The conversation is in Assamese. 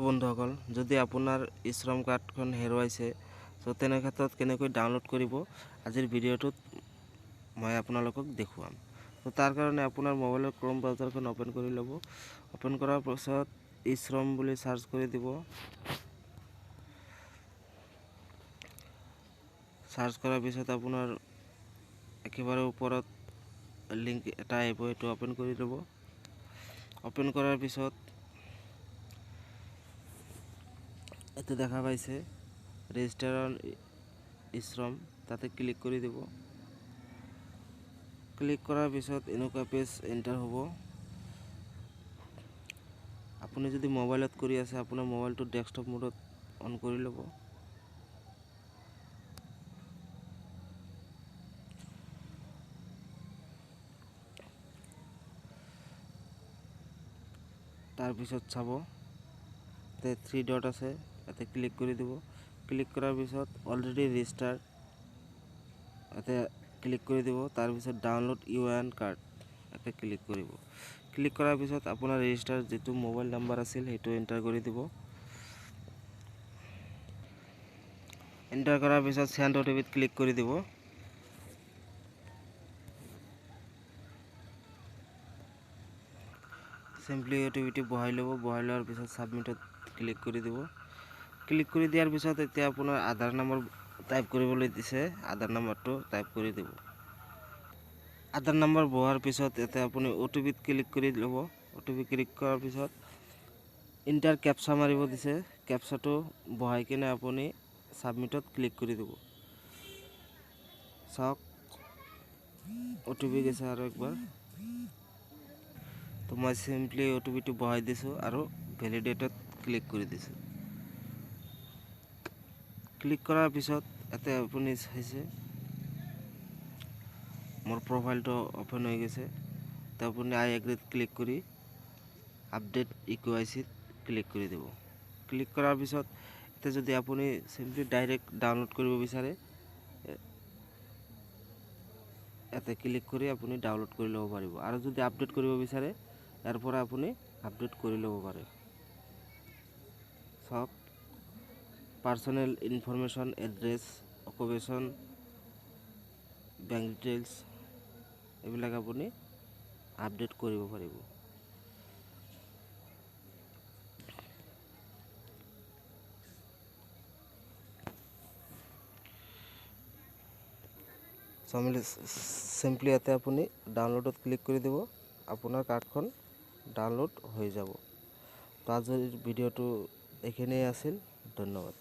বন্ধুসকল যদি আপোনাৰ E-Shram কাৰ্ডখন হেৰুৱাইছে তো তেনে ক্ষেত্ৰত কেনেকৈ ডাউনলোড কৰিব আজিৰ ভিডিঅ'টোত মই আপোনালোকক দেখুৱাম। তো তাৰ কাৰণে আপোনাৰ মোবাইলৰ ক্ৰোম ব্ৰাউজাৰখন ওপেন কৰি ল'ব। ওপেন কৰাৰ পিছত E-Shram বুলি সাৰ্চ কৰি দিব। সাৰ্চ কৰাৰ পিছত আপোনাৰ একেবাৰে ওপৰত লিংক এটা আহিব, এইটো ওপেন কৰি ল'ব। ওপেন কৰাৰ পিছত এতে দেখা পাইছে ৰেজিষ্টাৰ অন E-Shram, তাতে ক্লিক কৰি দিব। ক্লিক কৰাৰ পিছত এনেকুৱা পেজ এণ্টাৰ হ'ব। আপুনি যদি মোবাইলত কৰি আছে আপোনাৰ মোবাইলটো ডেস্কটপ মোডত অন কৰি ল'ব। তাৰপিছত চাব তে 3 ডট আছে, ইয়াতে ক্লিক কৰি দিব। ক্লিক কৰাৰ পিছত অলৰেডি ৰেজিষ্টাৰ ইয়াতে ক্লিক কৰি দিব। তাৰপিছত ডাউনলোড UAN কাৰ্ড ইয়াতে ক্লিক কৰিব। ক্লিক কৰাৰ পিছত আপোনাৰ ৰেজিষ্টাৰ যিটো মোবাইল নাম্বাৰ আছিল সেইটো এণ্টাৰ কৰি দিব। এণ্টাৰ কৰাৰ পিছত সেন্ড OTP ক্লিক কৰি দিব। সিম্পলি OTP বহাই ল'ব। বহাই লোৱাৰ পিছত সাবমিটত ক্লিক কৰি দিব। ক্লিক কৰি দিয়াৰ পিছত এতিয়া আপোনাৰ আধাৰ নম্বৰ টাইপ কৰিবলৈ দিছে, আধাৰ নম্বৰটো টাইপ কৰি দিব। আধাৰ নম্বৰ বহাৰ পিছত এতিয়া আপুনি OTP ক্লিক কৰি ল'ব। OTP ক্লিক কৰাৰ পিছত ইণ্টাৰ কেপচা মাৰিব দিছে, কেপচাটো বহাই কিনে আপুনি সাবমিটত ক্লিক কৰি দিব। চাওক OTP গেছে আৰু একবাৰ। তো মই সিম্পলি OTPটো বহাই দিছোঁ আৰু ভেলিডেটত ক্লিক কৰি দিছোঁ। ক্লিক কৰাৰ পিছত ইয়াতে আপুনি চাইছে মোৰ প্ৰফাইলটো ওপেন হৈ গৈছে। তো আপুনি আই এগ্ৰিত ক্লিক কৰি আপডেট EKYCত ক্লিক কৰি দিব। ক্লিক কৰাৰ পিছত এতিয়া যদি আপুনি সিম্পলি ডাইৰেক্ট ডাউনলোড কৰিব বিচাৰে ইয়াতে ক্লিক কৰি আপুনি ডাউনলোড কৰি ল'ব পাৰিব, আৰু যদি আপডেট কৰিব বিচাৰে ইয়াৰ পৰা আপুনি আপডেট কৰি ল'ব পাৰে। চাওক personal information, address, occupation, bank details এইবিলাক আপুনি আপডেট কৰিব পাৰিব। সিম্পলি ইয়াতে আপুনি ডাউনলোডত ক্লিক কৰি দিব, আপোনাৰ কাৰ্ডখন ডাউনলোড হৈ যাব। তো আজিৰ ভিডিঅ'টো এইখিনিয়ে আছিল। ধন্যবাদ।